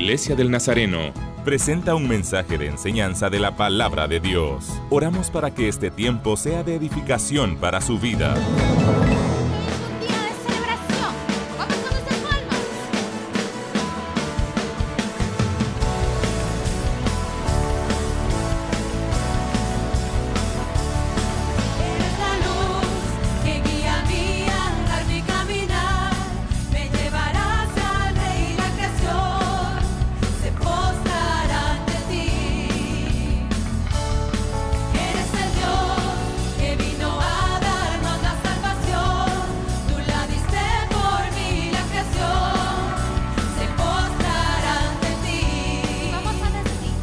Iglesia del Nazareno presenta un mensaje de enseñanza de la palabra de Dios. Oramos para que este tiempo sea de edificación para su vida. Un día de celebración. Vamos con nuestras palmas. Eres la luz que guía mi andar, mi caminar. Me llevarás al Rey y la creación se postrará ante ti. Eres el Dios que vino a darnos la salvación. Tú la diste por mí, la creación se postrará ante ti. Vamos a decir: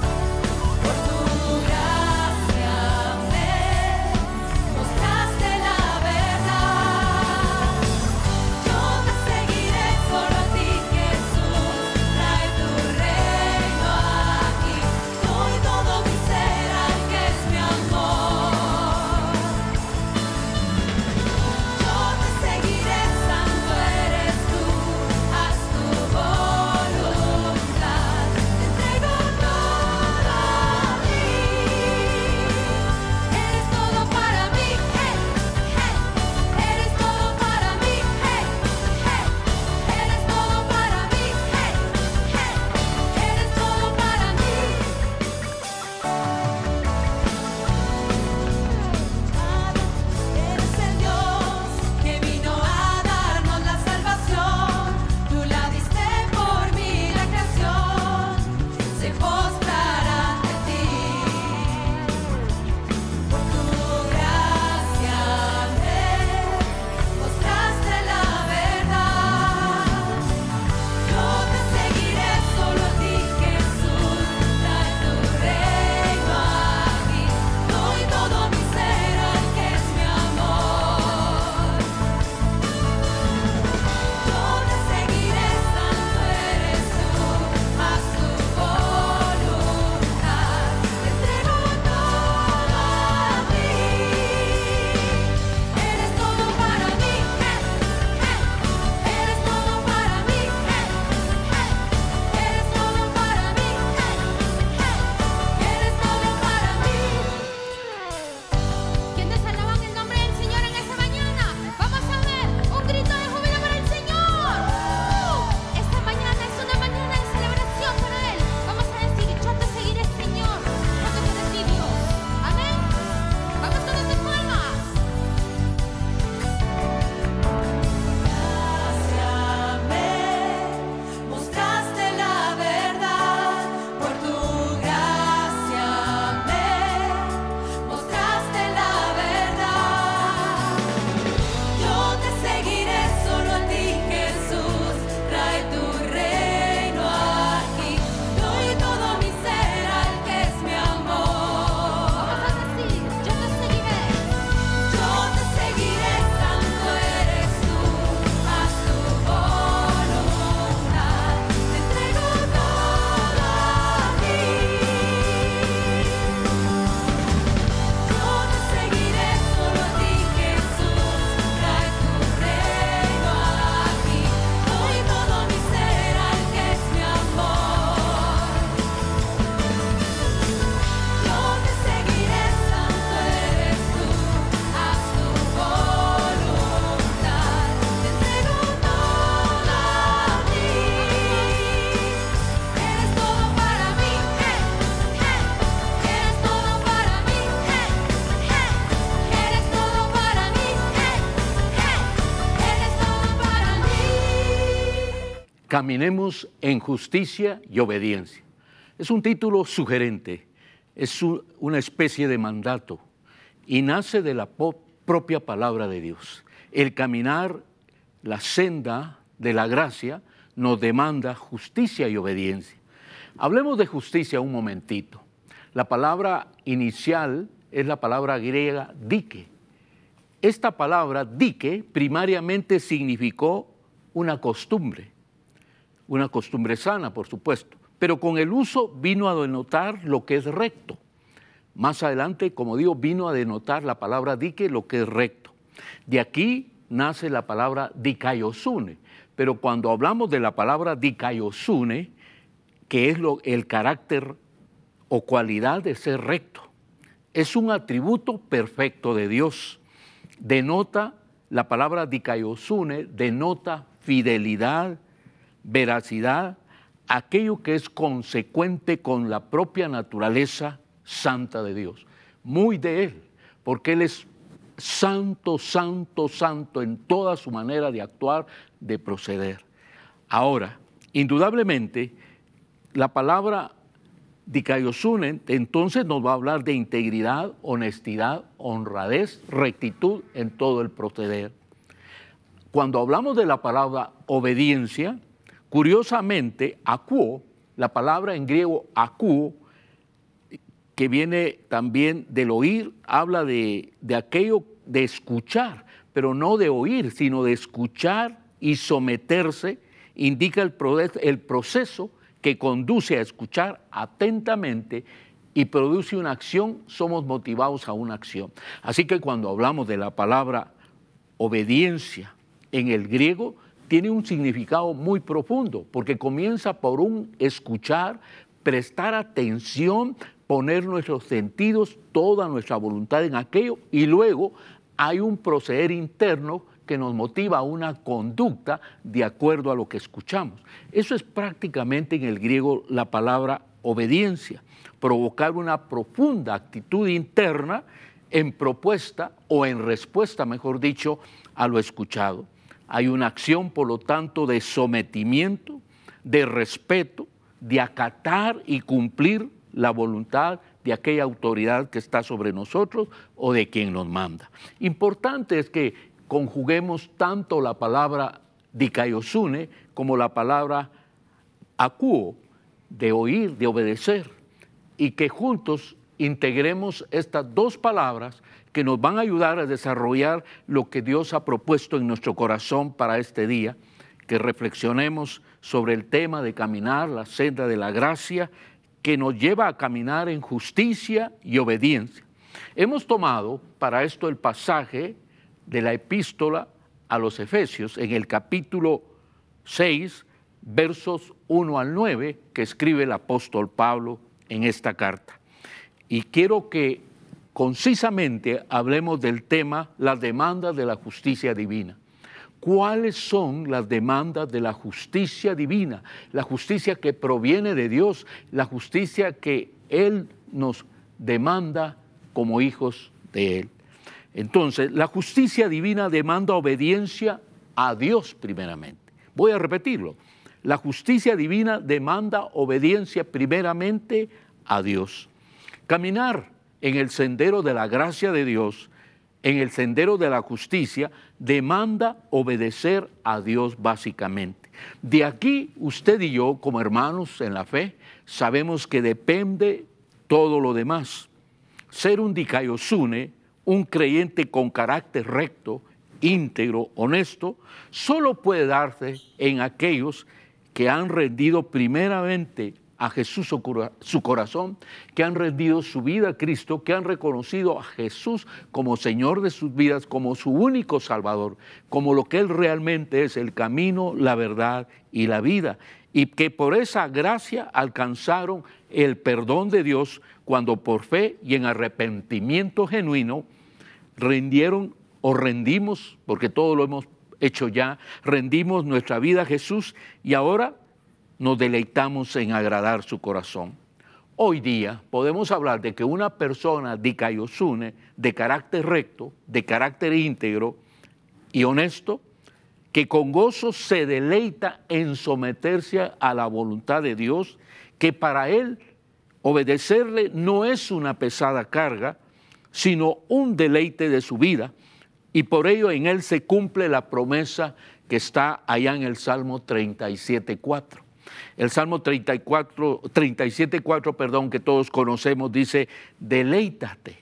por tu gracia me mostraste la verdad. Yo te seguiré solo a ti, Jesús. Trae tu reino aquí. Doy todo mi ser al que es mi amor. Yo te seguiré, santo eres tú. Haz tu voluntad. Te entrego todo a ti. Eres todo para mí, hey, hey. Eres todo para mí, hey, hey. Eres todo para mí, hey, hey. Eres todo para mí. Eres el Dios que vino a darnos la salvación. Tú la diste por mí, la creación se postrará ante ti. Por tu gracia me mostraste la verdad. Yo te seguiré solo a ti, Jesús. Trae tu reino aquí. Doy todo mi ser al que es mi amor. Yo te seguiré, santo eres tú. Haz tu voluntad. Te entrego todo a ti. Eres todo para mí, hey, hey. Eres todo para mí, hey, hey. Eres todo para mí, hey, hey. Eres todo para mí. ¿Quiénes alaban el nombre del Señor en esta mañana? Vamos a ver un grito de júbilo para el Señor. Esta mañana es una mañana de celebración para Él. Vamos a decir: yo te seguiré, Señor, porque tú eres mi Dios. Amén. Vamos con nuestras palmas. Gracia me mostraste la verdad. Por tu gracia me mostraste la verdad. Yo te seguiré solo a ti, Jesús. Trae tu reino aquí. Doy todo mi ser al que es mi amor. Vamos a decir: yo te seguiré. Yo te seguiré, santo eres tú. Haz tu voluntad. Te entrego todo a ti. Yo te seguiré solo a ti, Jesús. Trae tu reino aquí. Doy todo mi ser al que es mi amor. Yo te seguiré, santo eres tú. Haz tu voluntad. Te entrego todo a ti. Eres todo para mí, hey, hey. Eres todo para mí, hey, hey. Eres todo para mí, hey, hey. Eres todo para mí. Caminemos en justicia y obediencia. Es un título sugerente, es una especie de mandato y nace de la propia palabra de Dios. El caminar la senda de la gracia nos demanda justicia y obediencia. Hablemos de justicia un momentito. La palabra inicial es la palabra griega dike. Esta palabra dike primariamente significó una costumbre sana, por supuesto, pero con el uso vino a denotar lo que es recto. Más adelante, como digo, vino a denotar la palabra dike lo que es recto. De aquí nace la palabra dikaiosune, pero cuando hablamos de la palabra dikaiosune, que es el carácter o cualidad de ser recto. Es un atributo perfecto de Dios. Denota, la palabra dikaiosune, denota fidelidad, veracidad, aquello que es consecuente con la propia naturaleza santa de Dios. Muy de Él, porque Él es santo, santo, santo en toda su manera de actuar, de proceder. Ahora, indudablemente, la palabra dikaiosune entonces nos va a hablar de integridad, honestidad, honradez, rectitud en todo el proceder. Cuando hablamos de la palabra obediencia, curiosamente, akuo, la palabra en griego akuo, que viene también del oír, habla de aquello de escuchar, pero no de oír, sino de escuchar y someterse, indica el proceso que conduce a escuchar atentamente y produce una acción, somos motivados a una acción. Así que cuando hablamos de la palabra obediencia en el griego, tiene un significado muy profundo, porque comienza por un escuchar, prestar atención, poner nuestros sentidos, toda nuestra voluntad en aquello, y luego hay un proceder interno que nos motiva a una conducta de acuerdo a lo que escuchamos. Eso es prácticamente en el griego la palabra obediencia, provocar una profunda actitud interna en propuesta o en respuesta, mejor dicho, a lo escuchado. Hay una acción, por lo tanto, de sometimiento, de respeto, de acatar y cumplir la voluntad de aquella autoridad que está sobre nosotros o de quien nos manda. Importante es que conjuguemos tanto la palabra dikaiosune como la palabra akuo, de oír, de obedecer, y que juntos integremos estas dos palabras que nos van a ayudar a desarrollar lo que Dios ha propuesto en nuestro corazón para este día, que reflexionemos sobre el tema de caminar la senda de la gracia, que nos lleva a caminar en justicia y obediencia. Hemos tomado para esto el pasaje de la epístola a los Efesios en el capítulo 6, versos 1 al 9, que escribe el apóstol Pablo en esta carta. Y quiero que concisamente hablemos del tema, las demandas de la justicia divina. ¿Cuáles son las demandas de la justicia divina? La justicia que proviene de Dios, la justicia que Él nos demanda como hijos de Él. Entonces, la justicia divina demanda obediencia a Dios primeramente. Voy a repetirlo. La justicia divina demanda obediencia primeramente a Dios. Caminar en el sendero de la gracia de Dios, en el sendero de la justicia, demanda obedecer a Dios básicamente. De aquí usted y yo, como hermanos en la fe, sabemos que depende todo lo demás. Ser un dikaiosune, un creyente con carácter recto, íntegro, honesto, solo puede darse en aquellos que han rendido primeramente a Jesús su corazón, que han rendido su vida a Cristo, que han reconocido a Jesús como Señor de sus vidas, como su único Salvador, como lo que Él realmente es, el camino, la verdad y la vida, y que por esa gracia alcanzaron el perdón de Dios cuando por fe y en arrepentimiento genuino rindieron o rendimos, porque todo lo hemos hecho ya, rendimos nuestra vida a Jesús y ahora nos deleitamos en agradar su corazón. Hoy día podemos hablar de que una persona dikaiosune, de carácter recto, de carácter íntegro y honesto, que con gozo se deleita en someterse a la voluntad de Dios, que para él obedecerle no es una pesada carga, sino un deleite de su vida, y por ello en él se cumple la promesa que está allá en el Salmo 37:4. El Salmo 37:4, que todos conocemos, dice: deleítate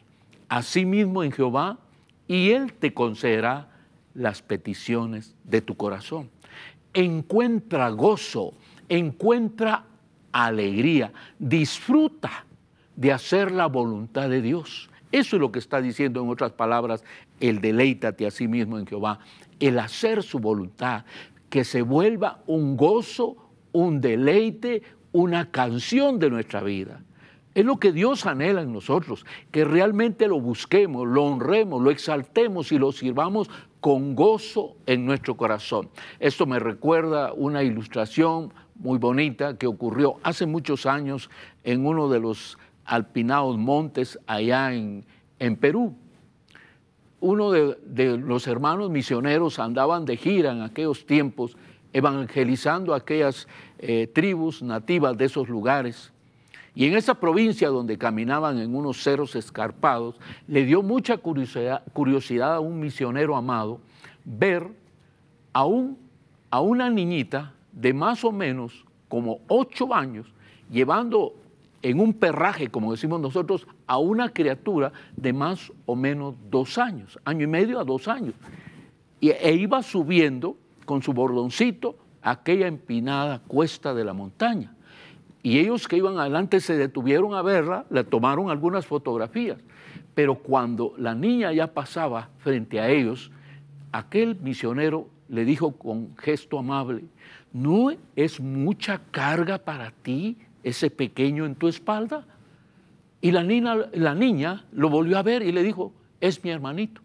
a sí mismo en Jehová y Él te concederá las peticiones de tu corazón. Encuentra gozo, encuentra alegría, disfruta de hacer la voluntad de Dios. Eso es lo que está diciendo, en otras palabras, el deleítate a sí mismo en Jehová, el hacer su voluntad, que se vuelva un gozo, un deleite, una canción de nuestra vida. Es lo que Dios anhela en nosotros, que realmente lo busquemos, lo honremos, lo exaltemos y lo sirvamos con gozo en nuestro corazón. Esto me recuerda una ilustración muy bonita que ocurrió hace muchos años en uno de los alpinados montes allá en Perú. Uno de los hermanos misioneros andaban de gira en aquellos tiempos, evangelizando a aquellas tribus nativas de esos lugares. Y en esa provincia donde caminaban en unos cerros escarpados, le dio mucha curiosidad a un misionero amado ver a una niñita de más o menos como 8 años, llevando en un perraje, como decimos nosotros, a una criatura de más o menos 2 años, año y medio a 2 años. E iba subiendo con su bordoncito aquella empinada cuesta de la montaña. Y ellos que iban adelante se detuvieron a verla, le tomaron algunas fotografías. Pero cuando la niña ya pasaba frente a ellos, aquel misionero le dijo con gesto amable: ¿no es mucha carga para ti ese pequeño en tu espalda? Y la niña lo volvió a ver y le dijo: es mi hermanito.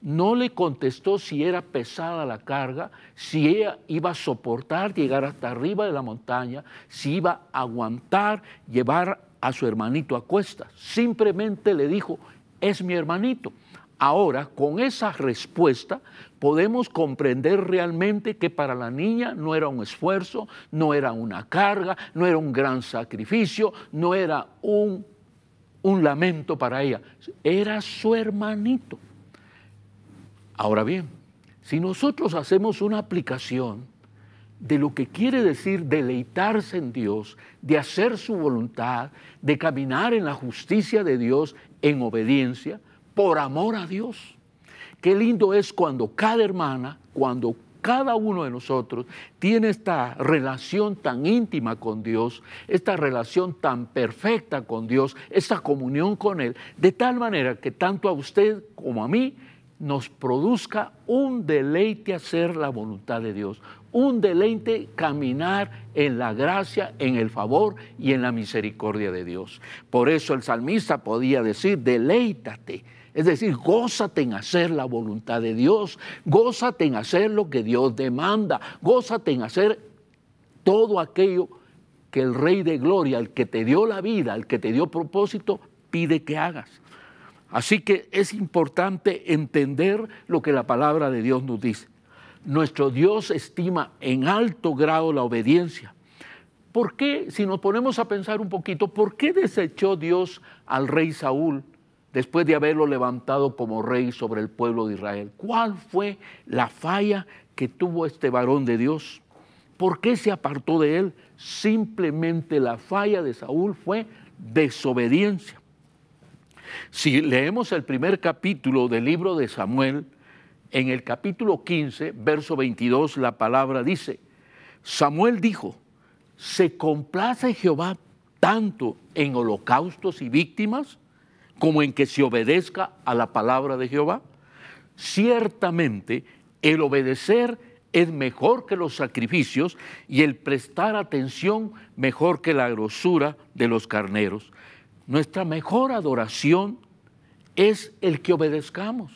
No le contestó si era pesada la carga, si ella iba a soportar llegar hasta arriba de la montaña, si iba a aguantar llevar a su hermanito a cuestas. Simplemente le dijo: es mi hermanito. Ahora, con esa respuesta, podemos comprender realmente que para la niña no era un esfuerzo, no era una carga, no era un gran sacrificio, no era un lamento para ella, era su hermanito. Ahora bien, si nosotros hacemos una aplicación de lo que quiere decir deleitarse en Dios, de hacer su voluntad, de caminar en la justicia de Dios en obediencia, por amor a Dios. Qué lindo es cuando cada hermana, cuando cada uno de nosotros tiene esta relación tan íntima con Dios, esta relación tan perfecta con Dios, esta comunión con Él, de tal manera que tanto a usted como a mí nos produzca un deleite hacer la voluntad de Dios, un deleite caminar en la gracia, en el favor y en la misericordia de Dios. Por eso el salmista podía decir: deleítate, es decir, gózate en hacer la voluntad de Dios, gózate en hacer lo que Dios demanda, gózate en hacer todo aquello que el Rey de Gloria, el que te dio la vida, el que te dio propósito, pide que hagas. Así que es importante entender lo que la palabra de Dios nos dice. Nuestro Dios estima en alto grado la obediencia. ¿Por qué, si nos ponemos a pensar un poquito, por qué desechó Dios al rey Saúl después de haberlo levantado como rey sobre el pueblo de Israel? ¿Cuál fue la falla que tuvo este varón de Dios? ¿Por qué se apartó de él? Simplemente la falla de Saúl fue desobediencia. Si leemos el primer capítulo del libro de Samuel, en el capítulo 15, verso 22, la palabra dice: Samuel dijo: ¿se complace Jehová tanto en holocaustos y víctimas como en que se obedezca a la palabra de Jehová? Ciertamente el obedecer es mejor que los sacrificios y el prestar atención mejor que la grosura de los carneros. Nuestra mejor adoración es el que obedezcamos.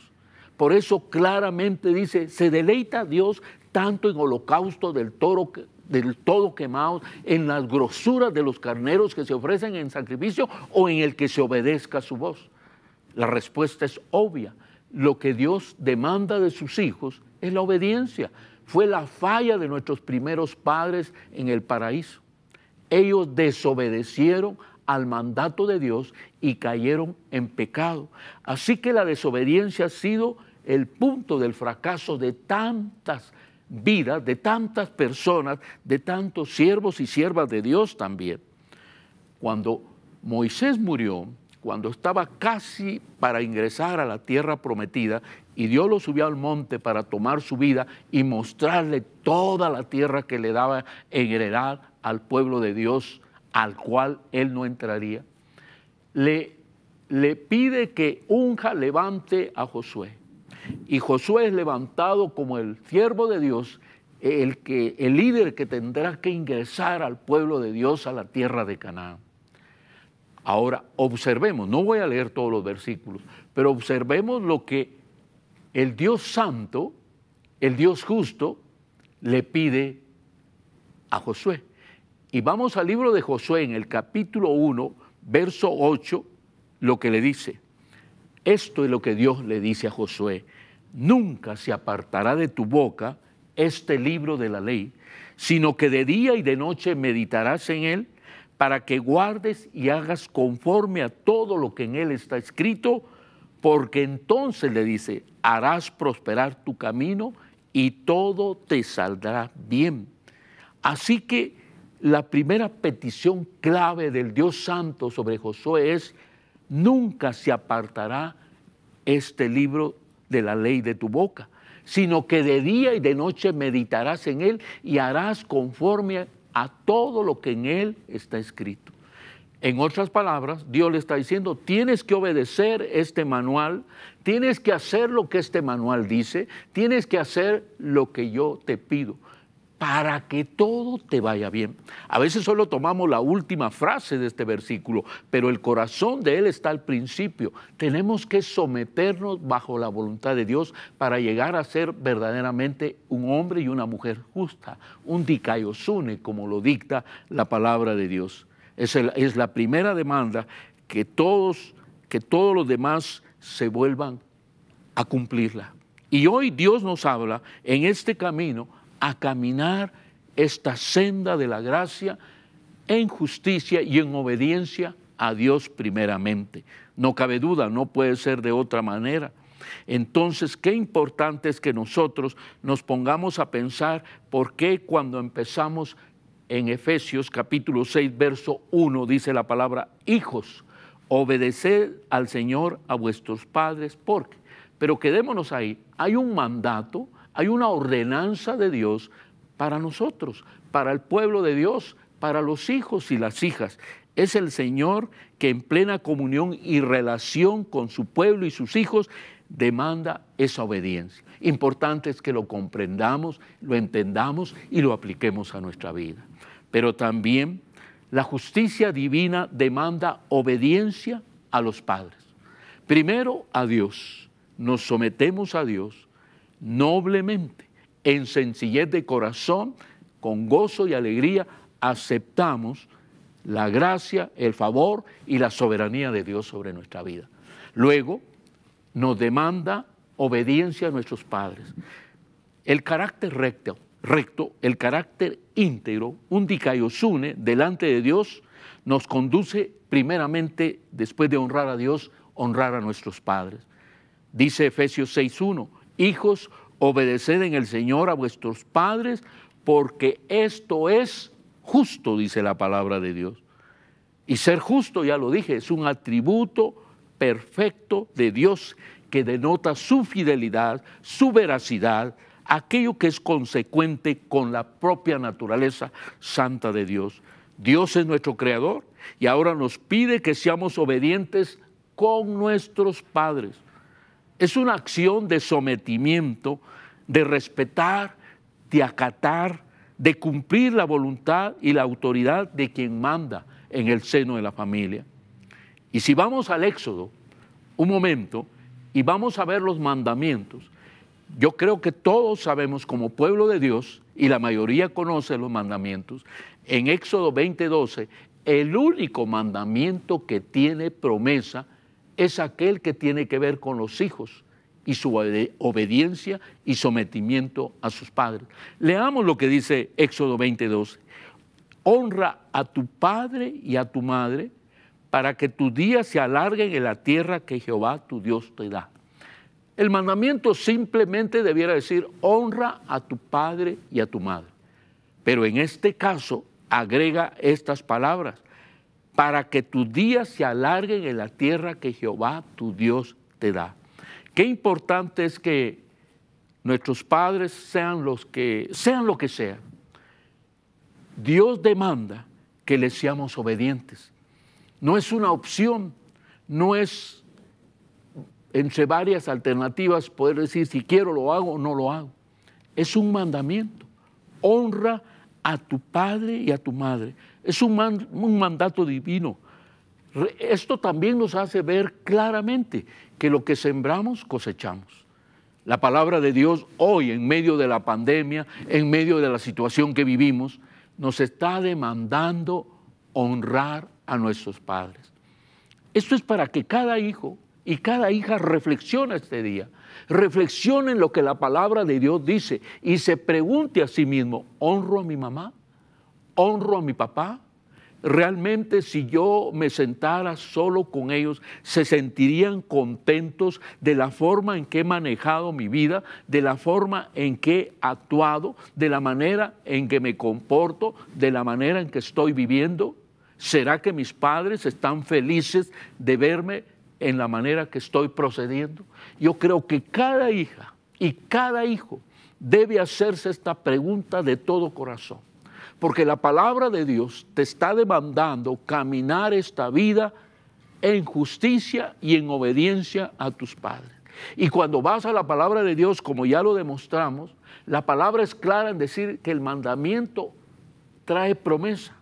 Por eso claramente dice: se deleita Dios tanto en holocausto del todo quemado, en las grosuras de los carneros que se ofrecen en sacrificio, o en el que se obedezca a su voz. La respuesta es obvia. Lo que Dios demanda de sus hijos es la obediencia. Fue la falla de nuestros primeros padres en el paraíso. Ellos desobedecieron al mandato de Dios y cayeron en pecado. Así que la desobediencia ha sido el punto del fracaso de tantas vidas, de tantas personas, de tantos siervos y siervas de Dios también. Cuando Moisés murió, cuando estaba casi para ingresar a la tierra prometida, y Dios lo subió al monte para tomar su vida y mostrarle toda la tierra que le daba en heredad al pueblo de Dios, al cual él no entraría, le pide que levante a Josué. Y Josué es levantado como el siervo de Dios el líder que tendrá que ingresar al pueblo de Dios a la tierra de Canaán. Ahora, observemos, no voy a leer todos los versículos, pero observemos lo que el Dios Santo, el Dios justo, le pide a Josué. Y vamos al libro de Josué, en el capítulo 1, verso 8, lo que le dice. Esto es lo que Dios le dice a Josué: nunca se apartará de tu boca este libro de la ley, sino que de día y de noche meditarás en él, para que guardes y hagas conforme a todo lo que en él está escrito, porque entonces, le dice, harás prosperar tu camino y todo te saldrá bien. Así que la primera petición clave del Dios Santo sobre Josué es: nunca se apartará este libro de la ley de tu boca, sino que de día y de noche meditarás en él y harás conforme a todo lo que en él está escrito. En otras palabras, Dios le está diciendo: tienes que obedecer este manual, tienes que hacer lo que este manual dice, tienes que hacer lo que yo te pido, para que todo te vaya bien. A veces solo tomamos la última frase de este versículo, pero el corazón de él está al principio. Tenemos que someternos bajo la voluntad de Dios para llegar a ser verdaderamente un hombre y una mujer justa, un dikaiosune, como lo dicta la palabra de Dios. Es la primera demanda, que todos los demás se vuelvan a cumplirla. Y hoy Dios nos habla en este camino a caminar esta senda de la gracia en justicia y en obediencia a Dios primeramente. No cabe duda, no puede ser de otra manera. Entonces, qué importante es que nosotros nos pongamos a pensar por qué cuando empezamos en Efesios capítulo 6, verso 1, dice la palabra: hijos, obedeced al Señor a vuestros padres. ¿Por qué? Pero quedémonos ahí. Hay un mandato, hay una ordenanza de Dios para nosotros, para el pueblo de Dios, para los hijos y las hijas. Es el Señor que en plena comunión y relación con su pueblo y sus hijos demanda esa obediencia. Importante es que lo comprendamos, lo entendamos y lo apliquemos a nuestra vida. Pero también la justicia divina demanda obediencia a los padres. Primero a Dios. Nos sometemos a Dios noblemente, en sencillez de corazón, con gozo y alegría, aceptamos la gracia, el favor y la soberanía de Dios sobre nuestra vida. Luego, nos demanda obediencia a nuestros padres. El carácter recto, el carácter íntegro, un dikaiosune delante de Dios, nos conduce primeramente, después de honrar a Dios, honrar a nuestros padres. Dice Efesios 6:1, hijos, obedeced en el Señor a vuestros padres, porque esto es justo, dice la palabra de Dios. Y ser justo, ya lo dije, es un atributo perfecto de Dios que denota su fidelidad, su veracidad, aquello que es consecuente con la propia naturaleza santa de Dios. Dios es nuestro creador y ahora nos pide que seamos obedientes con nuestros padres. Es una acción de sometimiento, de respetar, de acatar, de cumplir la voluntad y la autoridad de quien manda en el seno de la familia. Y si vamos al Éxodo, un momento, y vamos a ver los mandamientos, yo creo que todos sabemos como pueblo de Dios, y la mayoría conoce los mandamientos, en Éxodo 20:12, el único mandamiento que tiene promesa es aquel que tiene que ver con los hijos y su obediencia y sometimiento a sus padres. Leamos lo que dice Éxodo 20:12. Honra a tu padre y a tu madre para que tus días se alarguen en la tierra que Jehová tu Dios te da. El mandamiento simplemente debiera decir: honra a tu padre y a tu madre. Pero en este caso agrega estas palabras: para que tus días se alarguen en la tierra que Jehová tu Dios te da. Qué importante es que nuestros padres sean lo que sean. Dios demanda que les seamos obedientes. No es una opción, no es entre varias alternativas poder decir si quiero lo hago o no lo hago. Es un mandamiento. honra a tu padre y a tu madre. Es un mandato divino. Esto también nos hace ver claramente que lo que sembramos, cosechamos. La palabra de Dios hoy, en medio de la pandemia, en medio de la situación que vivimos, nos está demandando honrar a nuestros padres. Esto es para que cada hijo y cada hija reflexione este día, reflexione en lo que la palabra de Dios dice y se pregunte a sí mismo, ¿honro a mi mamá? ¿Honro a mi papá? Realmente, si yo me sentara solo con ellos, ¿se sentirían contentos de la forma en que he manejado mi vida, de la forma en que he actuado, de la manera en que me comporto, de la manera en que estoy viviendo? ¿Será que mis padres están felices de verme en la manera que estoy procediendo? Yo creo que cada hija y cada hijo debe hacerse esta pregunta de todo corazón. Porque la palabra de Dios te está demandando caminar esta vida en justicia y en obediencia a tus padres. Y cuando vas a la palabra de Dios, como ya lo demostramos, la palabra es clara en decir que el mandamiento trae promesa.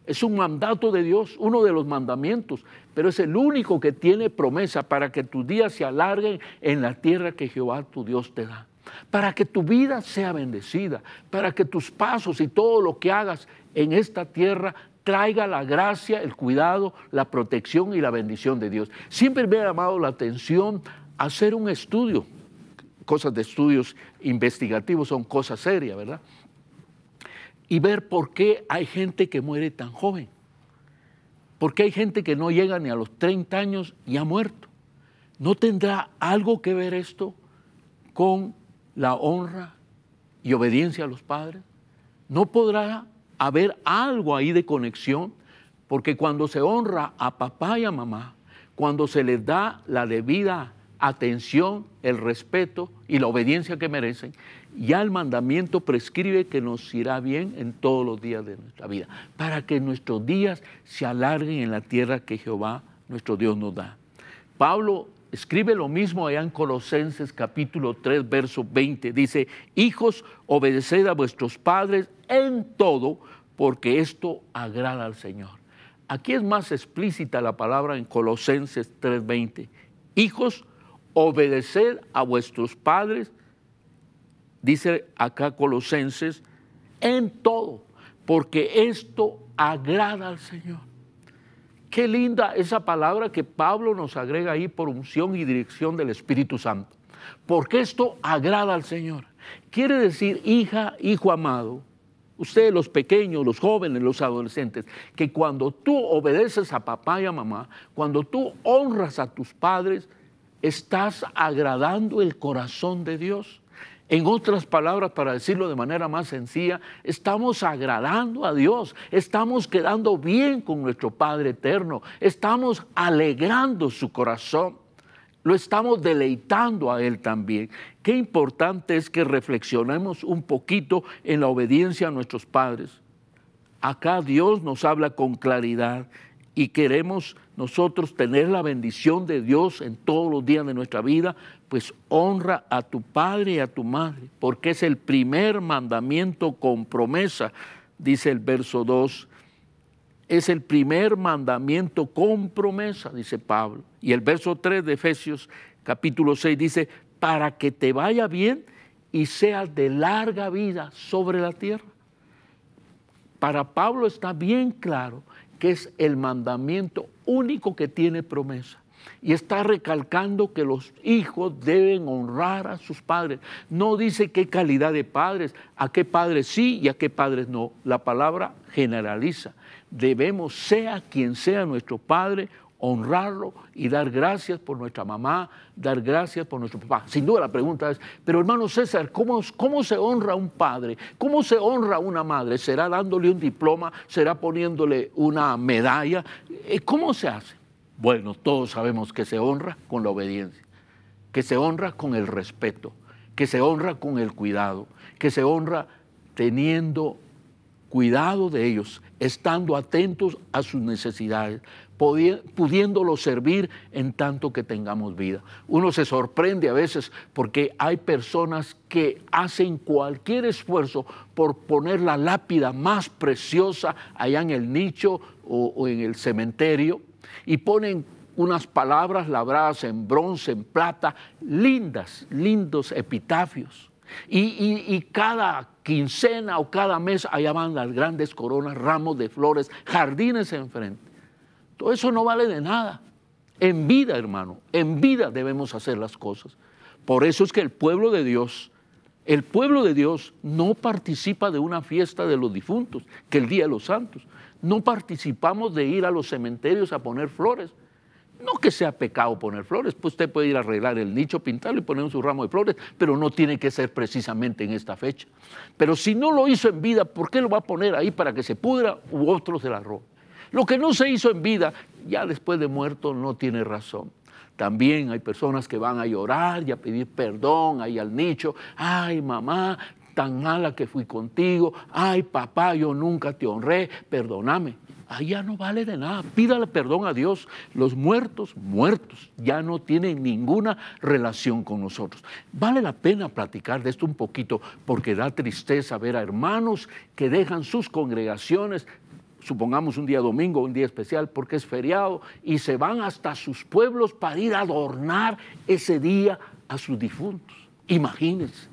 Es un mandato de Dios, uno de los mandamientos, pero es el único que tiene promesa para que tus días se alarguen en la tierra que Jehová tu Dios te da. Para que tu vida sea bendecida, para que tus pasos y todo lo que hagas en esta tierra traiga la gracia, el cuidado, la protección y la bendición de Dios. Siempre me ha llamado la atención hacer un estudio. Cosas de estudios investigativos son cosas serias, ¿verdad? Y ver por qué hay gente que muere tan joven. ¿Por qué hay gente que no llega ni a los 30 años y ha muerto? ¿No tendrá algo que ver esto con la honra y obediencia a los padres? ¿No podrá haber algo ahí de conexión? Porque cuando se honra a papá y a mamá, cuando se les da la debida atención, el respeto y la obediencia que merecen, ya el mandamiento prescribe que nos irá bien en todos los días de nuestra vida, para que nuestros días se alarguen en la tierra que Jehová, nuestro Dios, nos da. Pablo escribe lo mismo allá en Colosenses capítulo 3, verso 20. Dice, hijos, obedeced a vuestros padres en todo, porque esto agrada al Señor. Aquí es más explícita la palabra en Colosenses 3, 20. Hijos, obedeced a vuestros padres, dice acá Colosenses, en todo, porque esto agrada al Señor. Qué linda esa palabra que Pablo nos agrega ahí por unción y dirección del Espíritu Santo. Porque esto agrada al Señor. Quiere decir, hija, hijo amado, ustedes los pequeños, los jóvenes, los adolescentes, que cuando tú obedeces a papá y a mamá, cuando tú honras a tus padres, estás agradando el corazón de Dios. En otras palabras, para decirlo de manera más sencilla, estamos agradando a Dios, estamos quedando bien con nuestro Padre eterno, estamos alegrando su corazón, lo estamos deleitando a Él también. Qué importante es que reflexionemos un poquito en la obediencia a nuestros padres. Acá Dios nos habla con claridad y queremos nosotros tener la bendición de Dios en todos los días de nuestra vida, pues honra a tu padre y a tu madre, porque es el primer mandamiento con promesa, dice el verso 2. Es el primer mandamiento con promesa, dice Pablo. Y el verso 3 de Efesios capítulo 6 dice, para que te vaya bien y seas de larga vida sobre la tierra. Para Pablo está bien claro que es el mandamiento único que tiene promesa. Y está recalcando que los hijos deben honrar a sus padres. No dice qué calidad de padres, a qué padres sí y a qué padres no. La palabra generaliza. Debemos, sea quien sea nuestro padre, honrarlo y dar gracias por nuestra mamá, dar gracias por nuestro papá. Sin duda la pregunta es, pero hermano César, ¿cómo se honra a un padre? ¿Cómo se honra a una madre? ¿Será dándole un diploma? ¿Será poniéndole una medalla? ¿Cómo se hace? Bueno, todos sabemos que se honra con la obediencia, que se honra con el respeto, que se honra con el cuidado, que se honra teniendo cuidado de ellos, estando atentos a sus necesidades, pudiéndolos servir en tanto que tengamos vida. Uno se sorprende a veces porque hay personas que hacen cualquier esfuerzo por poner la lápida más preciosa allá en el nicho o en el cementerio, y ponen unas palabras labradas en bronce, en plata, lindos epitafios. Y cada quincena o cada mes allá van las grandes coronas, ramos de flores, jardines enfrente. Todo eso no vale de nada. En vida, hermano, en vida debemos hacer las cosas. Por eso es que el pueblo de Dios no participa de una fiesta de los difuntos, que el Día de los Santos. No participamos de ir a los cementerios a poner flores. No que sea pecado poner flores, pues usted puede ir a arreglar el nicho, pintarlo y poner su ramo de flores, pero no tiene que ser precisamente en esta fecha. Pero si no lo hizo en vida, ¿por qué lo va a poner ahí para que se pudra u otro se la robe? Lo que no se hizo en vida, ya después de muerto no tiene razón. También hay personas que van a llorar y a pedir perdón ahí al nicho. Ay, mamá, tan mala que fui contigo. Ay, papá, yo nunca te honré, perdóname. Ahí ya no vale de nada, pídale perdón a Dios. Los muertos, ya no tienen ninguna relación con nosotros. Vale la pena platicar de esto un poquito porque da tristeza ver a hermanos que dejan sus congregaciones, supongamos un día domingo, un día especial porque es feriado, y se van hasta sus pueblos para ir a adornar ese día a sus difuntos. Imagínense.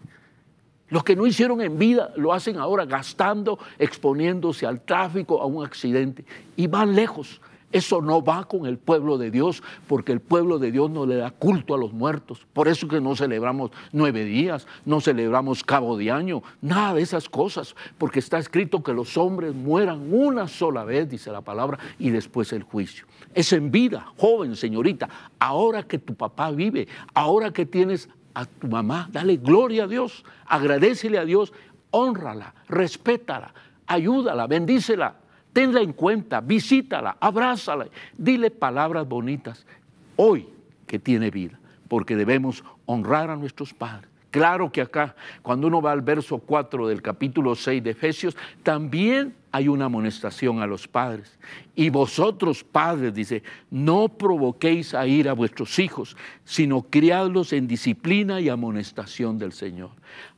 Los que no hicieron en vida lo hacen ahora gastando, exponiéndose al tráfico, a un accidente, y van lejos. Eso no va con el pueblo de Dios, porque el pueblo de Dios no le da culto a los muertos. Por eso que no celebramos 9 días, no celebramos cabo de año, nada de esas cosas, porque está escrito que los hombres mueran una sola vez, dice la palabra, y después el juicio. Es en vida, joven, señorita, ahora que tu papá vive, ahora que tienes a tu mamá, dale gloria a Dios, agradécele a Dios, hónrala, respétala, ayúdala, bendícela, tenla en cuenta, visítala, abrázala, dile palabras bonitas hoy que tiene vida, porque debemos honrar a nuestros padres. Claro que acá, cuando uno va al verso 4 del capítulo 6 de Efesios, también hay una amonestación a los padres. Y vosotros, padres, dice, no provoquéis a ira a vuestros hijos, sino criadlos en disciplina y amonestación del Señor.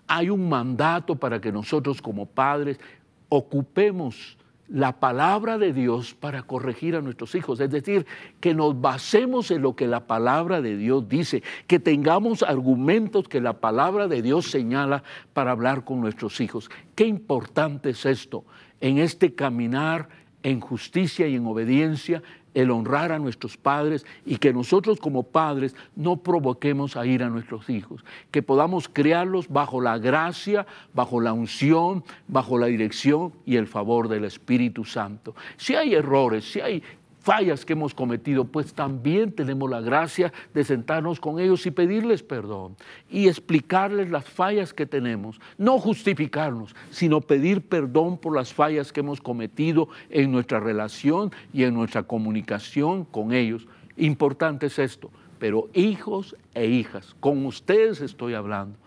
Hay un mandato para que nosotros como padres ocupemos la palabra de Dios para corregir a nuestros hijos, es decir, que nos basemos en lo que la palabra de Dios dice, que tengamos argumentos que la palabra de Dios señala para hablar con nuestros hijos. Qué importante es esto, en este caminar en justicia y en obediencia, el honrar a nuestros padres y que nosotros como padres no provoquemos a ir a nuestros hijos, que podamos criarlos bajo la gracia, bajo la unción, bajo la dirección y el favor del Espíritu Santo. Si hay errores, si hay fallas que hemos cometido, pues también tenemos la gracia de sentarnos con ellos y pedirles perdón y explicarles las fallas que tenemos, no justificarnos, sino pedir perdón por las fallas que hemos cometido en nuestra relación y en nuestra comunicación con ellos. Importante es esto, pero hijos e hijas, con ustedes estoy hablando,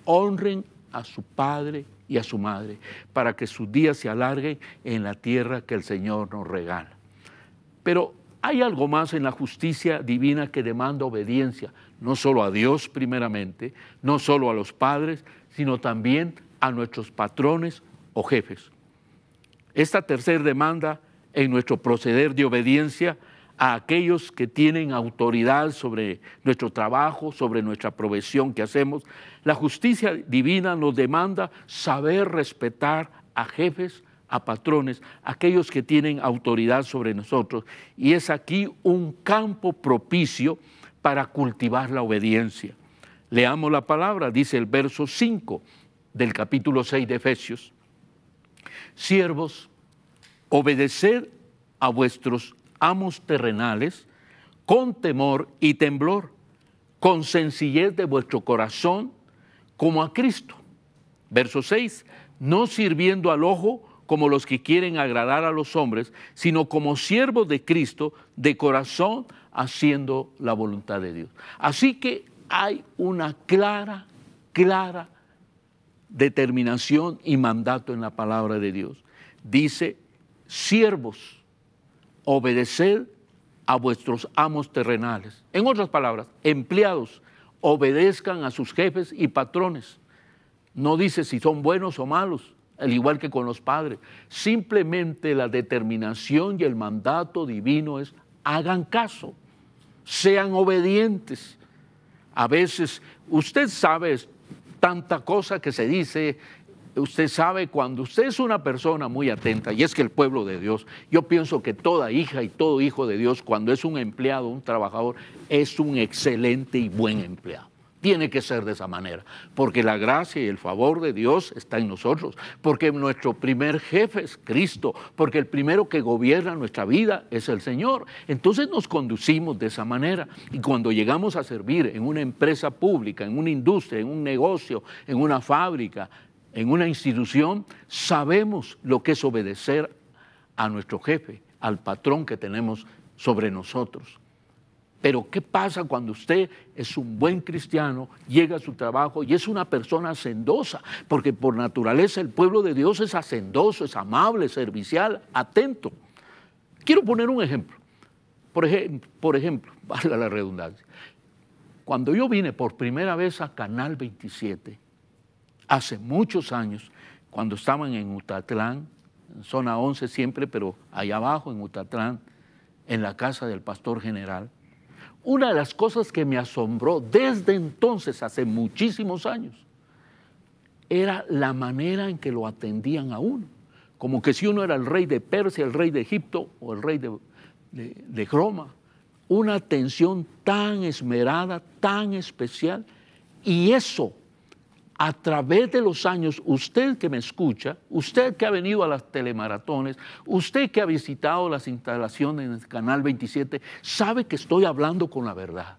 honren a su padre y a su madre para que sus días se alarguen en la tierra que el Señor nos regala. Pero hay algo más en la justicia divina que demanda obediencia, no solo a Dios primeramente, no solo a los padres, sino también a nuestros patrones o jefes. Esta tercera demanda en nuestro proceder de obediencia a aquellos que tienen autoridad sobre nuestro trabajo, sobre nuestra profesión que hacemos, la justicia divina nos demanda saber respetar a jefes, a patrones, aquellos que tienen autoridad sobre nosotros. Y es aquí un campo propicio para cultivar la obediencia. Leamos la palabra, dice el verso 5 del capítulo 6 de Efesios. Siervos, obedeced a vuestros amos terrenales con temor y temblor, con sencillez de vuestro corazón, como a Cristo. Verso 6, no sirviendo al ojo como los que quieren agradar a los hombres, sino como siervos de Cristo, de corazón, haciendo la voluntad de Dios. Así que hay una clara determinación y mandato en la palabra de Dios. dice, siervos, obedeced a vuestros amos terrenales. En otras palabras, empleados, obedezcan a sus jefes y patrones. No dice si son buenos o malos, al igual que con los padres. Simplemente la determinación y el mandato divino es: hagan caso, sean obedientes. A veces, usted sabe tanta cosa que se dice. Usted sabe, cuando usted es una persona muy atenta, y es que el pueblo de Dios, yo pienso que toda hija y todo hijo de Dios, cuando es un empleado, un trabajador, es un excelente y buen empleado. Tiene que ser de esa manera, porque la gracia y el favor de Dios está en nosotros, porque nuestro primer jefe es Cristo, porque el primero que gobierna nuestra vida es el Señor. Entonces nos conducimos de esa manera, y cuando llegamos a servir en una empresa pública, en una industria, en un negocio, en una fábrica, en una institución, sabemos lo que es obedecer a nuestro jefe, al patrón que tenemos sobre nosotros. Pero ¿qué pasa cuando usted es un buen cristiano, llega a su trabajo y es una persona hacendosa? Porque por naturaleza el pueblo de Dios es hacendoso, es amable, servicial, atento. Quiero poner un ejemplo. Por ejemplo, valga la redundancia. Cuando yo vine por primera vez a Canal 27, hace muchos años, cuando estaban en Utatlán, en zona 11 siempre, pero allá abajo en Utatlán, en la casa del pastor general, una de las cosas que me asombró desde entonces, hace muchísimos años, era la manera en que lo atendían a uno. Como que si uno era el rey de Persia, el rey de Egipto o el rey de Roma. Una atención tan esmerada, tan especial. Y eso, a través de los años, usted que me escucha, usted que ha venido a las telemaratones, usted que ha visitado las instalaciones en el Canal 27, sabe que estoy hablando con la verdad.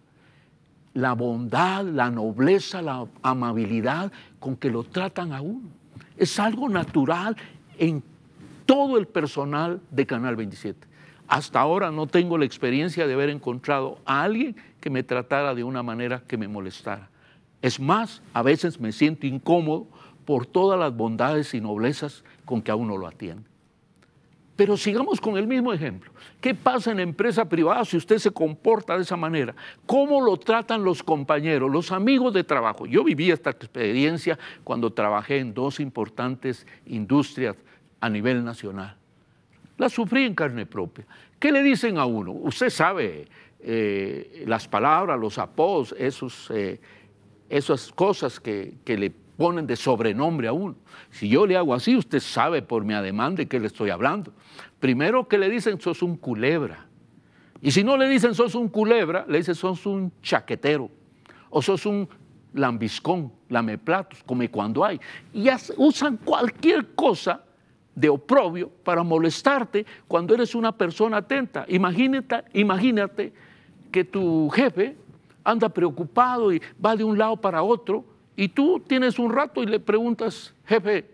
La bondad, la nobleza, la amabilidad con que lo tratan a uno. Es algo natural en todo el personal de Canal 27. Hasta ahora no tengo la experiencia de haber encontrado a alguien que me tratara de una manera que me molestara. Es más, a veces me siento incómodo por todas las bondades y noblezas con que a uno lo atiende. Pero sigamos con el mismo ejemplo. ¿Qué pasa en la empresa privada si usted se comporta de esa manera? ¿Cómo lo tratan los compañeros, los amigos de trabajo? Yo viví esta experiencia cuando trabajé en 2 importantes industrias a nivel nacional. La sufrí en carne propia. ¿Qué le dicen a uno? Usted sabe las palabras, los apodos, esas cosas que le ponen de sobrenombre a uno. Si yo le hago así, usted sabe por mi ademán de qué le estoy hablando. Primero que le dicen, sos un culebra. Y si no le dicen, sos un culebra, le dicen, sos un chaquetero. O sos un lambiscón, lameplatos, come cuando hay. Y usan cualquier cosa de oprobio para molestarte cuando eres una persona atenta. Imagínate que tu jefe anda preocupado y va de un lado para otro, y tú tienes un rato y le preguntas, jefe,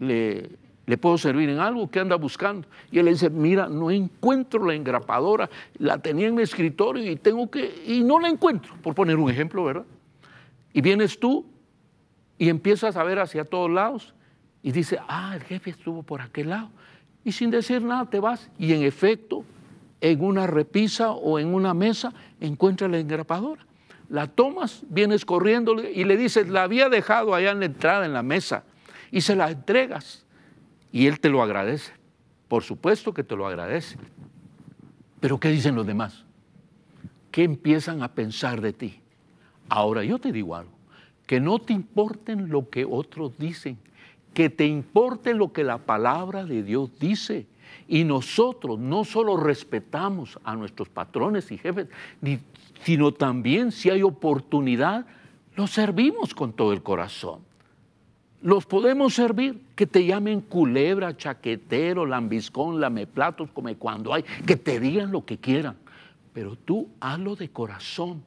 ¿le puedo servir en algo? ¿Qué anda buscando? Y él le dice, mira, no encuentro la engrapadora, la tenía en mi escritorio y no la encuentro, por poner un ejemplo, ¿verdad? Y vienes tú y empiezas a ver hacia todos lados y dices, el jefe estuvo por aquel lado. Y sin decir nada te vas y en efecto, en una repisa o en una mesa, encuentras la engrapadora. La tomas, vienes corriendo y le dices, la había dejado allá en la entrada, en la mesa, y se la entregas. Y él te lo agradece. Por supuesto que te lo agradece. Pero ¿qué dicen los demás? ¿Qué empiezan a pensar de ti? Ahora yo te digo algo, que no te importen lo que otros dicen, que te importe lo que la palabra de Dios dice. Y nosotros no solo respetamos a nuestros patrones y jefes, sino también, si hay oportunidad, los servimos con todo el corazón. Los podemos servir, que te llamen culebra, chaquetero, lambiscón, lameplatos, come cuando hay, que te digan lo que quieran. Pero tú hazlo de corazón,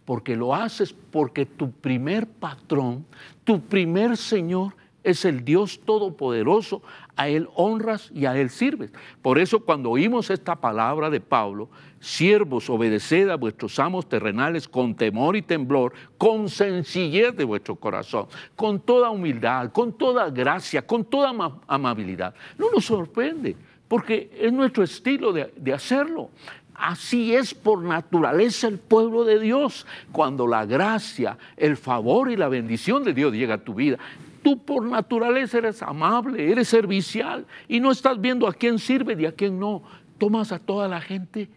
porque lo haces porque tu primer patrón, tu primer Señor, es el Dios Todopoderoso, A Él honras y a Él sirves. Por eso cuando oímos esta palabra de Pablo, siervos, obedeced a vuestros amos terrenales con temor y temblor, con sencillez de vuestro corazón, con toda humildad, con toda gracia, con toda amabilidad. No nos sorprende, porque es nuestro estilo de hacerlo. Así es por naturaleza el pueblo de Dios. Cuando la gracia, el favor y la bendición de Dios llega a tu vida, tú por naturaleza eres amable, eres servicial y no estás viendo a quién sirve y a quién no. Tomas a toda la gente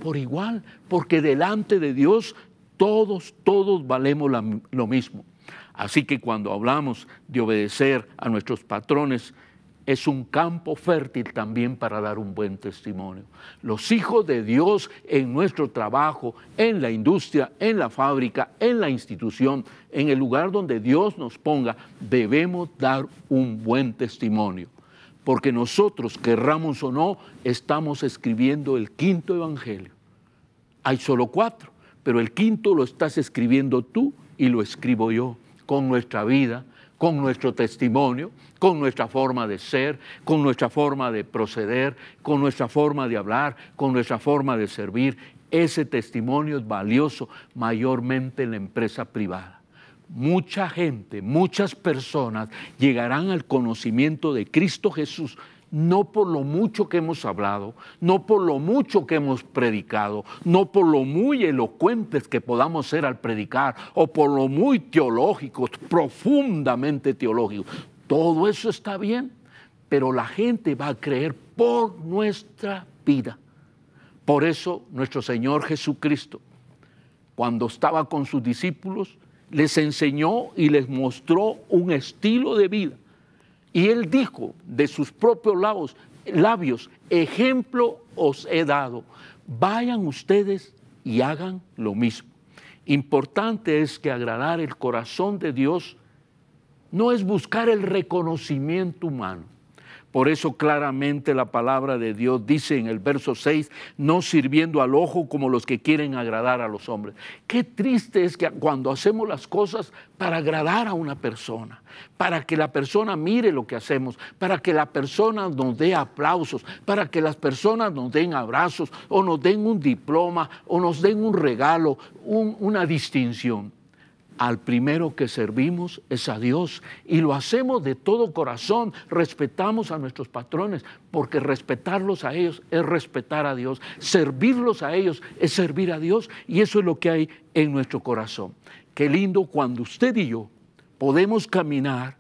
por igual, porque delante de Dios todos valemos lo mismo. Así que cuando hablamos de obedecer a nuestros patrones, es un campo fértil también para dar un buen testimonio. Los hijos de Dios en nuestro trabajo, en la industria, en la fábrica, en la institución, en el lugar donde Dios nos ponga, debemos dar un buen testimonio. Porque nosotros, querramos o no, estamos escribiendo el quinto evangelio. Hay solo 4, pero el quinto lo estás escribiendo tú y lo escribo yo, con nuestra vida, con nuestro testimonio, con nuestra forma de ser, con nuestra forma de proceder, con nuestra forma de hablar, con nuestra forma de servir. Ese testimonio es valioso mayormente en la empresa privada. Mucha gente, muchas personas llegarán al conocimiento de Cristo Jesús, no por lo mucho que hemos hablado, no por lo mucho que hemos predicado, no por lo muy elocuentes que podamos ser al predicar, o por lo muy teológicos, profundamente teológicos. Todo eso está bien, pero la gente va a creer por nuestra vida. Por eso nuestro Señor Jesucristo, cuando estaba con sus discípulos, les enseñó y les mostró un estilo de vida. Y Él dijo de sus propios labios, ejemplo os he dado, vayan ustedes y hagan lo mismo. Importante es que agradar el corazón de Dios no es buscar el reconocimiento humano. Por eso claramente la palabra de Dios dice en el verso 6, no sirviendo al ojo como los que quieren agradar a los hombres. Qué triste es que cuando hacemos las cosas para agradar a una persona, para que la persona mire lo que hacemos, para que la persona nos dé aplausos, para que las personas nos den abrazos o nos den un diploma o nos den un regalo, una distinción. Al primero que servimos es a Dios y lo hacemos de todo corazón. Respetamos a nuestros patrones porque respetarlos a ellos es respetar a Dios. Servirlos a ellos es servir a Dios y eso es lo que hay en nuestro corazón. Qué lindo cuando usted y yo podemos caminar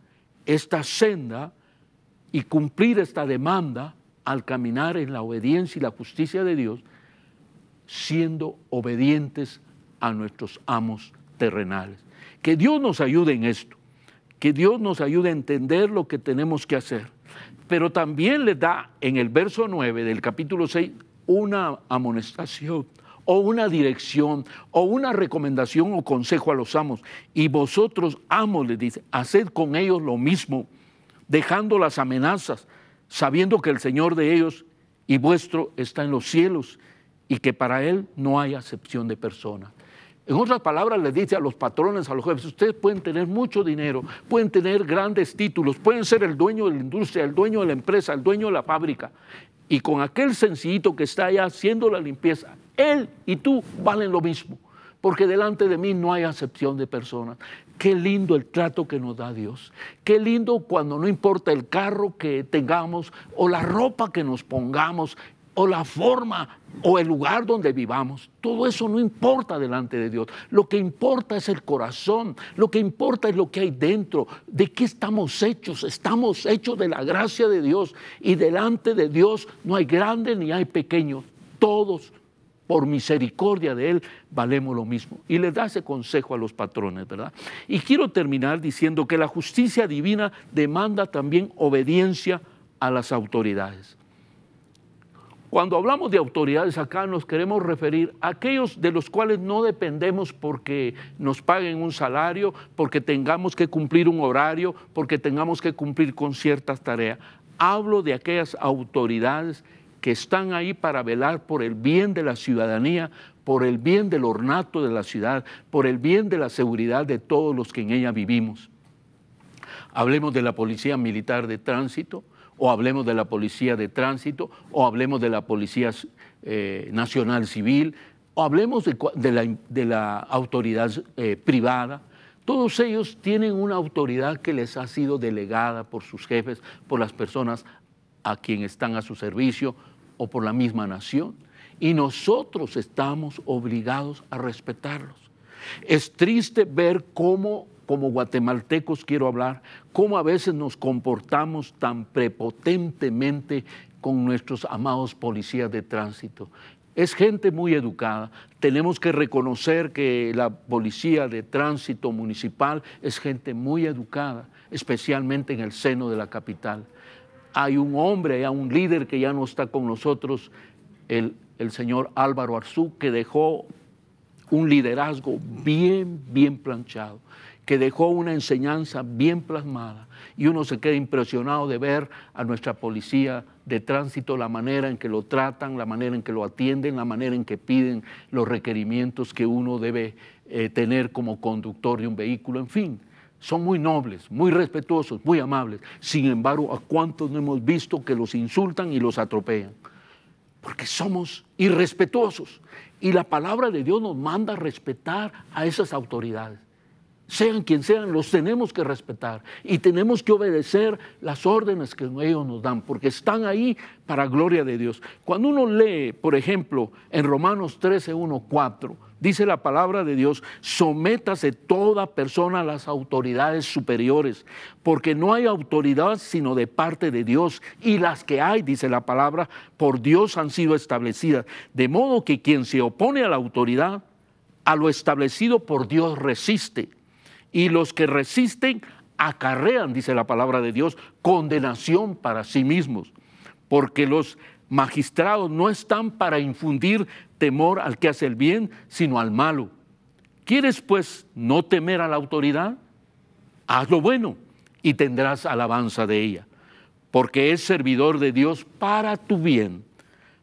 esta senda y cumplir esta demanda al caminar en la obediencia y la justicia de Dios, siendo obedientes a nuestros amos terrenales. Que Dios nos ayude en esto, que Dios nos ayude a entender lo que tenemos que hacer, pero también le da en el verso 9 del capítulo 6 una amonestación o una dirección o una recomendación o consejo a los amos. Y vosotros, amos, les dice, haced con ellos lo mismo, dejando las amenazas, sabiendo que el Señor de ellos y vuestro está en los cielos y que para Él no hay acepción de personas. En otras palabras, les dice a los patrones, a los jefes, ustedes pueden tener mucho dinero, pueden tener grandes títulos, pueden ser el dueño de la industria, el dueño de la empresa, el dueño de la fábrica. Y con aquel sencillito que está allá haciendo la limpieza, él y tú valen lo mismo, porque delante de mí no hay acepción de personas. Qué lindo el trato que nos da Dios. Qué lindo cuando no importa el carro que tengamos o la ropa que nos pongamos, o la forma o el lugar donde vivamos, todo eso no importa delante de Dios. Lo que importa es el corazón, lo que importa es lo que hay dentro, de qué estamos hechos de la gracia de Dios y delante de Dios no hay grande ni hay pequeño, todos por misericordia de Él valemos lo mismo. Y les da ese consejo a los patrones, ¿verdad? Y quiero terminar diciendo que la justicia divina demanda también obediencia a las autoridades. Cuando hablamos de autoridades acá nos queremos referir a aquellos de los cuales no dependemos porque nos paguen un salario, porque tengamos que cumplir un horario, porque tengamos que cumplir con ciertas tareas. Hablo de aquellas autoridades que están ahí para velar por el bien de la ciudadanía, por el bien del ornato de la ciudad, por el bien de la seguridad de todos los que en ella vivimos. Hablemos de la Policía Militar de Tránsito, o hablemos de la Policía de Tránsito, o hablemos de la Policía Nacional Civil, o hablemos de la autoridad privada. Todos ellos tienen una autoridad que les ha sido delegada por sus jefes, por las personas a quien están a su servicio o por la misma nación. Y nosotros estamos obligados a respetarlos. Es triste ver cómo, como guatemaltecos quiero hablar, cómo a veces nos comportamos tan prepotentemente con nuestros amados policías de tránsito. Es gente muy educada. Tenemos que reconocer que la policía de tránsito municipal es gente muy educada, especialmente en el seno de la capital. Hay un hombre, hay un líder que ya no está con nosotros, el señor Álvaro Arzú, que dejó un liderazgo bien planchado, que dejó una enseñanza bien plasmada, y uno se queda impresionado de ver a nuestra policía de tránsito, la manera en que lo tratan, la manera en que lo atienden, la manera en que piden los requerimientos que uno debe tener como conductor de un vehículo, en fin. Son muy nobles, muy respetuosos, muy amables. Sin embargo, ¿a cuántos no hemos visto que los insultan y los atropellan? Porque somos irrespetuosos. Y la palabra de Dios nos manda a respetar a esas autoridades. Sean quien sean, los tenemos que respetar y tenemos que obedecer las órdenes que ellos nos dan, porque están ahí para gloria de Dios. Cuando uno lee, por ejemplo, en Romanos 13:1-4, dice la palabra de Dios: sométase toda persona a las autoridades superiores, porque no hay autoridad sino de parte de Dios, y las que hay, dice la palabra, por Dios han sido establecidas, de modo que quien se opone a la autoridad, a lo establecido por Dios resiste. Y los que resisten acarrean, dice la palabra de Dios, condenación para sí mismos, porque los magistrados no están para infundir temor al que hace el bien, sino al malo. ¿Quieres pues no temer a la autoridad? Haz lo bueno y tendrás alabanza de ella, porque es servidor de Dios para tu bien.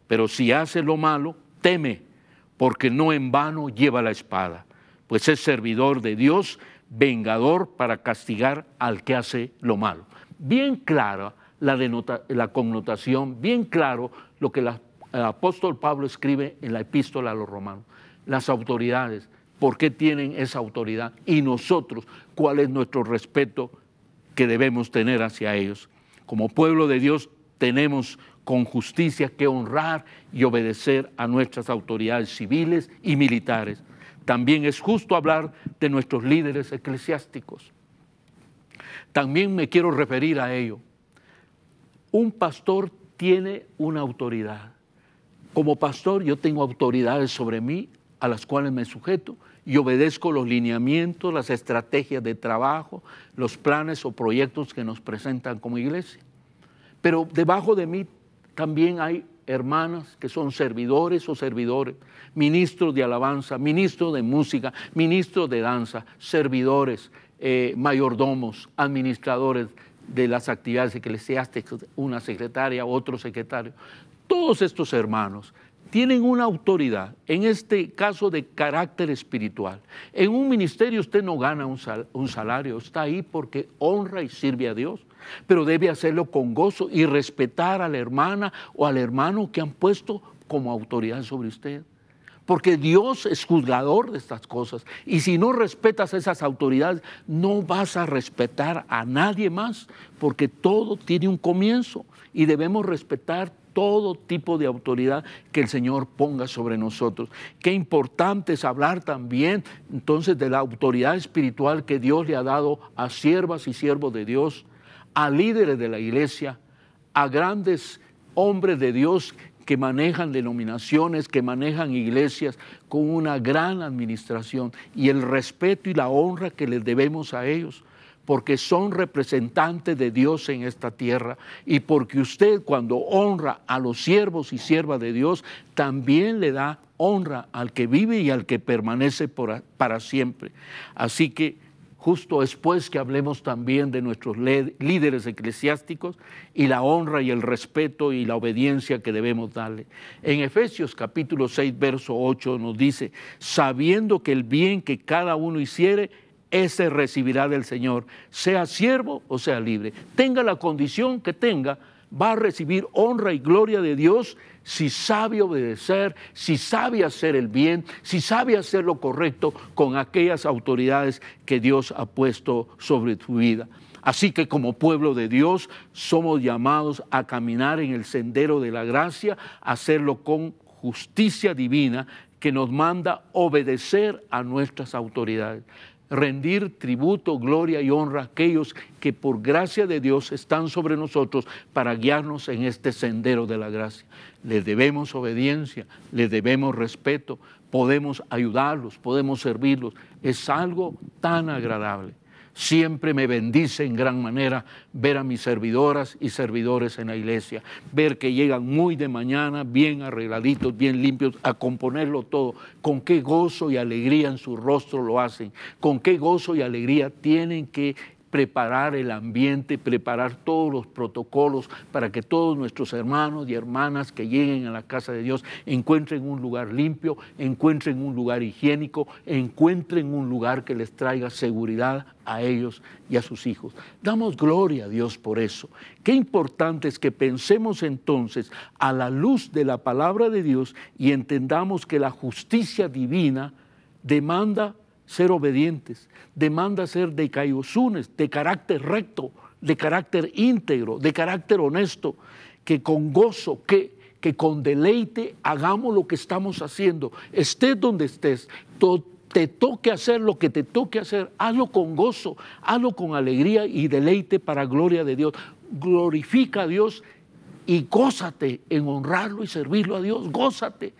Pero si haces lo malo, teme, porque no en vano lleva la espada, pues es servidor de Dios, vengador para castigar al que hace lo malo. Bien clara la connotación, bien claro lo que el apóstol Pablo escribe en la epístola a los romanos. Las autoridades, ¿por qué tienen esa autoridad? Y nosotros, ¿cuál es nuestro respeto que debemos tener hacia ellos? Como pueblo de Dios tenemos con justicia que honrar y obedecer a nuestras autoridades civiles y militares. También es justo hablar de nuestros líderes eclesiásticos. También me quiero referir a ello. Un pastor tiene una autoridad. Como pastor yo tengo autoridades sobre mí a las cuales me sujeto y obedezco los lineamientos, las estrategias de trabajo, los planes o proyectos que nos presentan como iglesia. Pero debajo de mí también hay hermanas que son servidores o servidores, ministros de alabanza, ministros de música, ministros de danza, servidores, mayordomos, administradores de las actividades eclesiásticas, una secretaria, otro secretario. Todos estos hermanos tienen una autoridad, en este caso de carácter espiritual. En un ministerio usted no gana un salario, está ahí porque honra y sirve a Dios, pero debe hacerlo con gozo y respetar a la hermana o al hermano que han puesto como autoridad sobre usted. Porque Dios es juzgador de estas cosas, y si no respetas esas autoridades, no vas a respetar a nadie más, porque todo tiene un comienzo y debemos respetar todo tipo de autoridad que el Señor ponga sobre nosotros. Qué importante es hablar también entonces de la autoridad espiritual que Dios le ha dado a siervas y siervos de Dios, a líderes de la iglesia, a grandes hombres de Dios que manejan denominaciones, que manejan iglesias con una gran administración, y el respeto y la honra que les debemos a ellos, porque son representantes de Dios en esta tierra, y porque usted, cuando honra a los siervos y siervas de Dios, también le da honra al que vive y al que permanece para siempre. Así que justo después que hablemos también de nuestros líderes eclesiásticos y la honra y el respeto y la obediencia que debemos darle. En Efesios capítulo 6, verso 8 nos dice: sabiendo que el bien que cada uno hiciere, ese recibirá del Señor, sea siervo o sea libre. Tenga la condición que tenga, va a recibir honra y gloria de Dios si sabe obedecer, si sabe hacer el bien, si sabe hacer lo correcto con aquellas autoridades que Dios ha puesto sobre tu vida. Así que como pueblo de Dios somos llamados a caminar en el sendero de la gracia, a hacerlo con justicia divina que nos manda obedecer a nuestras autoridades, rendir tributo, gloria y honra a aquellos que por gracia de Dios están sobre nosotros para guiarnos en este sendero de la gracia. Les debemos obediencia, les debemos respeto, podemos ayudarlos, podemos servirlos. Es algo tan agradable. Siempre me bendice en gran manera ver a mis servidoras y servidores en la iglesia, ver que llegan muy de mañana, bien arregladitos, bien limpios, a componerlo todo. Con qué gozo y alegría en su rostro lo hacen, con qué gozo y alegría tienen que preparar el ambiente, preparar todos los protocolos para que todos nuestros hermanos y hermanas que lleguen a la casa de Dios encuentren un lugar limpio, encuentren un lugar higiénico, encuentren un lugar que les traiga seguridad a ellos y a sus hijos. Damos gloria a Dios por eso. Qué importante es que pensemos entonces a la luz de la palabra de Dios y entendamos que la justicia divina demanda ser obedientes, demanda ser decaiosunes, de carácter recto, de carácter íntegro, de carácter honesto, que con gozo, que con deleite hagamos lo que estamos haciendo. Estés donde estés, te toque hacer lo que te toque hacer, hazlo con gozo, hazlo con alegría y deleite para gloria de Dios. Glorifica a Dios y gózate en honrarlo y servirlo a Dios, gózate.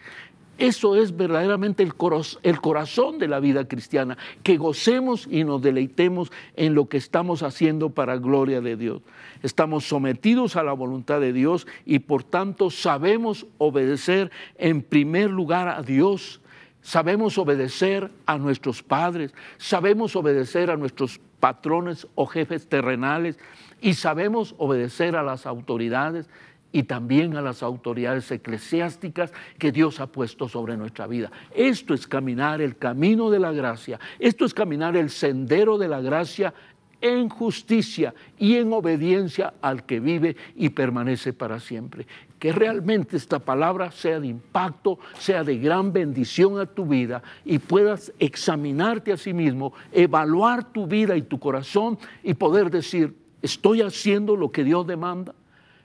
Eso es verdaderamente el corazón de la vida cristiana, que gocemos y nos deleitemos en lo que estamos haciendo para gloria de Dios. Estamos sometidos a la voluntad de Dios y por tanto sabemos obedecer en primer lugar a Dios, sabemos obedecer a nuestros padres, sabemos obedecer a nuestros patrones o jefes terrenales y sabemos obedecer a las autoridades y también a las autoridades eclesiásticas que Dios ha puesto sobre nuestra vida. Esto es caminar el camino de la gracia, esto es caminar el sendero de la gracia en justicia y en obediencia al que vive y permanece para siempre. Que realmente esta palabra sea de impacto, sea de gran bendición a tu vida y puedas examinarte a sí mismo, evaluar tu vida y tu corazón y poder decir, ¿estoy haciendo lo que Dios demanda?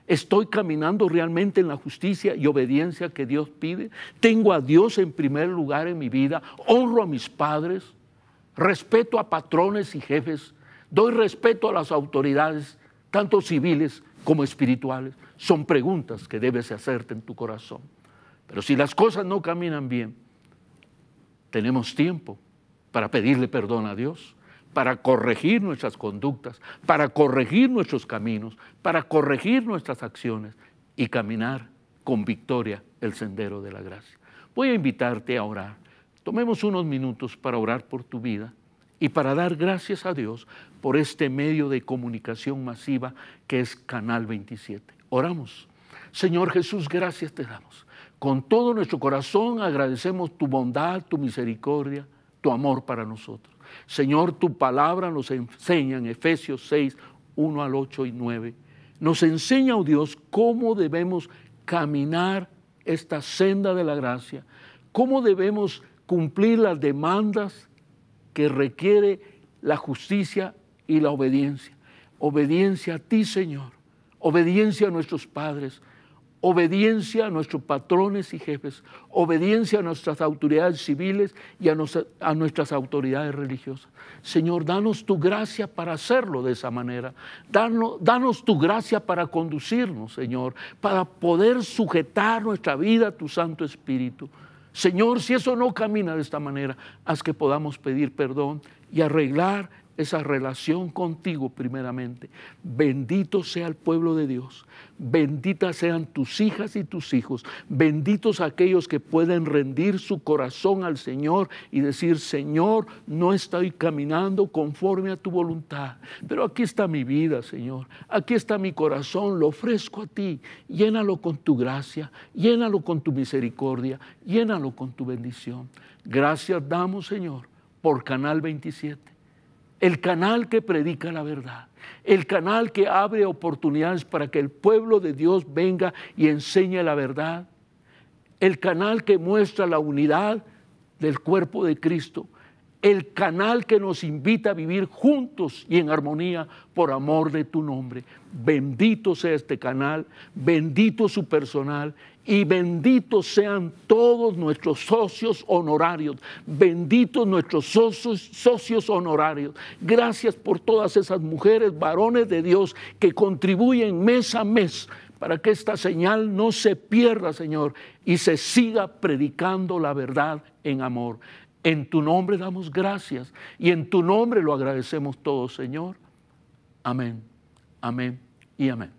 ¿Estoy caminando realmente en la justicia y obediencia que Dios pide? ¿Tengo a Dios en primer lugar en mi vida? ¿Honro a mis padres? ¿Respeto a patrones y jefes? ¿Doy respeto a las autoridades, tanto civiles como espirituales? Son preguntas que debes hacerte en tu corazón. Pero si las cosas no caminan bien, tenemos tiempo para pedirle perdón a Dios, para corregir nuestras conductas, para corregir nuestros caminos, para corregir nuestras acciones y caminar con victoria el sendero de la gracia. Voy a invitarte a orar. Tomemos unos minutos para orar por tu vida y para dar gracias a Dios por este medio de comunicación masiva que es Canal 27. Oramos. Señor Jesús, gracias te damos. Con todo nuestro corazón agradecemos tu bondad, tu misericordia, tu amor para nosotros. Señor, tu palabra nos enseña en Efesios 6, 1 al 8 y 9. Nos enseña, oh Dios, cómo debemos caminar esta senda de la gracia, cómo debemos cumplir las demandas que requiere la justicia y la obediencia. Obediencia a ti, Señor, obediencia a nuestros padres, obediencia a nuestros patrones y jefes, obediencia a nuestras autoridades civiles y a nuestras autoridades religiosas. Señor, danos tu gracia para hacerlo de esa manera. Danos tu gracia para conducirnos, Señor, para poder sujetar nuestra vida a tu Santo Espíritu. Señor, si eso no camina de esta manera, haz que podamos pedir perdón y arreglar esa relación contigo primeramente. Bendito sea el pueblo de Dios, benditas sean tus hijas y tus hijos, benditos aquellos que pueden rendir su corazón al Señor y decir, Señor, no estoy caminando conforme a tu voluntad, pero aquí está mi vida, Señor, aquí está mi corazón, lo ofrezco a ti, llénalo con tu gracia, llénalo con tu misericordia, llénalo con tu bendición. Gracias damos, Señor, por Canal 27. el canal que predica la verdad, el canal que abre oportunidades para que el pueblo de Dios venga y enseñe la verdad, el canal que muestra la unidad del cuerpo de Cristo, el canal que nos invita a vivir juntos y en armonía por amor de tu nombre. Bendito sea este canal, bendito su personal y benditos sean todos nuestros socios honorarios, benditos nuestros socios honorarios. Gracias por todas esas mujeres, varones de Dios que contribuyen mes a mes para que esta señal no se pierda, Señor, y se siga predicando la verdad en amor. En tu nombre damos gracias y en tu nombre lo agradecemos todos, Señor. Amén, amén y amén.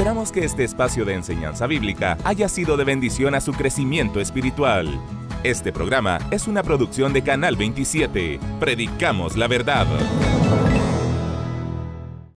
Esperamos que este espacio de enseñanza bíblica haya sido de bendición a su crecimiento espiritual. Este programa es una producción de Canal 27. Predicamos la verdad.